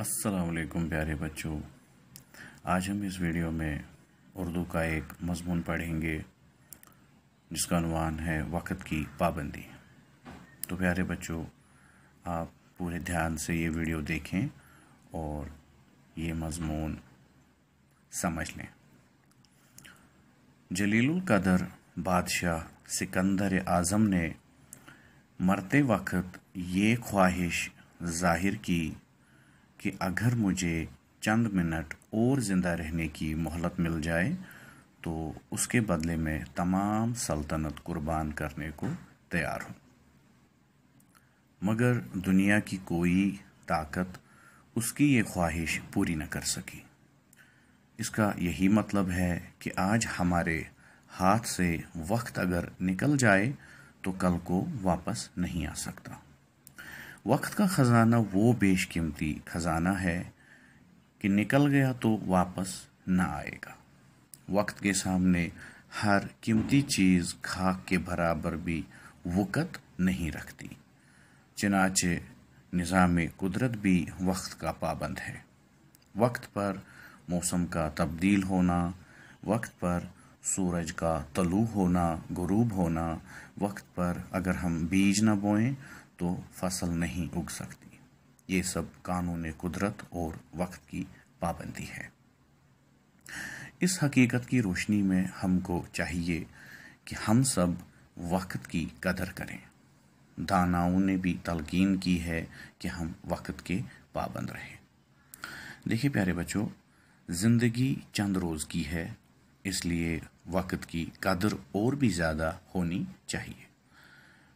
अस्सलाम वालेकुम प्यारे बच्चों। आज हम इस वीडियो में उर्दू का एक मज़मून पढ़ेंगे जिसका उन्वान है वक़्त की पाबंदी। तो प्यारे बच्चों, आप पूरे ध्यान से ये वीडियो देखें और ये मज़मून समझ लें। जलीलुल कदर बादशाह सिकंदर आज़म ने मरते वक्त ये ख्वाहिश ज़ाहिर की कि अगर मुझे चंद मिनट और ज़िंदा रहने की मोहलत मिल जाए तो उसके बदले में तमाम सल्तनत कुर्बान करने को तैयार हूँ। मगर दुनिया की कोई ताकत उसकी ये ख्वाहिश पूरी न कर सकी। इसका यही मतलब है कि आज हमारे हाथ से वक्त अगर निकल जाए तो कल को वापस नहीं आ सकता। वक्त का ख़जाना वो बेशकीमती ख़जाना है कि निकल गया तो वापस ना आएगा। वक्त के सामने हर कीमती चीज़ खाक के बराबर भी वक़्त नहीं रखती। चनाचे निज़ाम कुदरत भी वक्त का पाबंद है। वक्त पर मौसम का तब्दील होना, वक्त पर सूरज का तलू होना, गुरूब होना, वक्त पर अगर हम बीज न बोएं तो फसल नहीं उग सकती। ये सब कानून कुदरत और वक्त की पाबंदी है। इस हकीकत की रोशनी में हमको चाहिए कि हम सब वक्त की कदर करें। दानाओं ने भी तलकीन की है कि हम वक्त के पाबंद रहें। देखिए प्यारे बच्चों, ज़िंदगी चंद रोज़ की है, इसलिए वक्त की कदर और भी ज़्यादा होनी चाहिए।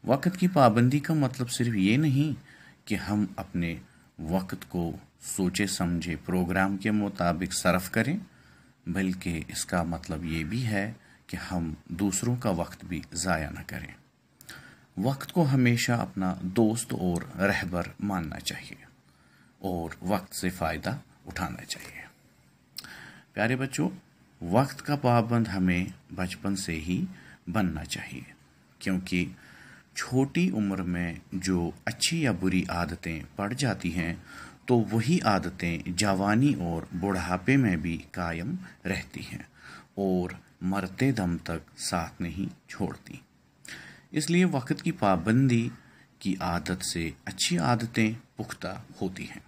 वक्त की पाबंदी का मतलब सिर्फ ये नहीं कि हम अपने वक्त को सोचे समझे प्रोग्राम के मुताबिक सर्फ करें, बल्कि इसका मतलब ये भी है कि हम दूसरों का वक्त भी ज़ाया न करें। वक्त को हमेशा अपना दोस्त और रहबर मानना चाहिए और वक्त से फ़ायदा उठाना चाहिए। प्यारे बच्चों, वक्त का पाबंद हमें बचपन से ही बनना चाहिए, क्योंकि छोटी उम्र में जो अच्छी या बुरी आदतें पड़ जाती हैं तो वही आदतें जवानी और बुढ़ापे में भी कायम रहती हैं और मरते दम तक साथ नहीं छोड़ती। इसलिए वक्त की पाबंदी की आदत से अच्छी आदतें पुख्ता होती हैं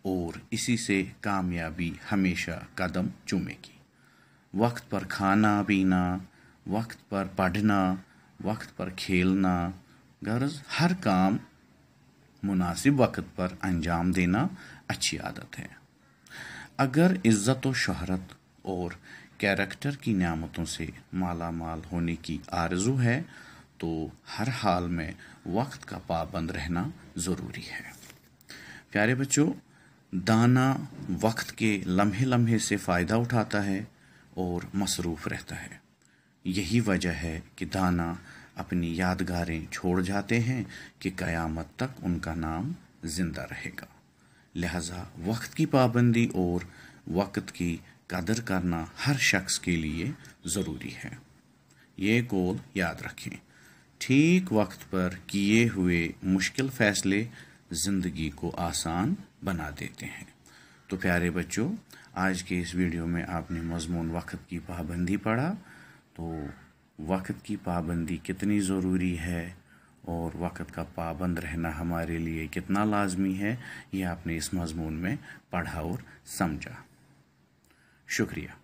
और इसी से कामयाबी हमेशा कदम चूमेगी। वक्त पर खाना पीना, वक्त पर पढ़ना, वक्त पर खेलना, गर्ज हर काम मुनासिब वक्त पर अंजाम देना अच्छी आदत है। अगर इज्जत और शोहरत और कैरेक्टर की नेमतों से माला माल होने की आरज़ू है तो हर हाल में वक्त का पाबंद रहना ज़रूरी है। प्यारे बच्चों, दाना वक्त के लम्हे लम्हे से फ़ायदा उठाता है और मसरूफ़ रहता है। यही वजह है कि दाना अपनी यादगारें छोड़ जाते हैं कि क़यामत तक उनका नाम ज़िंदा रहेगा। लिहाजा वक्त की पाबंदी और वक्त की कदर करना हर शख्स के लिए ज़रूरी है। ये कौल याद रखें, ठीक वक्त पर किए हुए मुश्किल फ़ैसले ज़िंदगी को आसान बना देते हैं। तो प्यारे बच्चों, आज के इस वीडियो में आपने मज़मून वक्त की पाबंदी पढ़ा। तो वक्त की पाबंदी कितनी ज़रूरी है और वक्त का पाबंद रहना हमारे लिए कितना लाजमी है, ये आपने इस मज़मून में पढ़ा और समझा। शुक्रिया।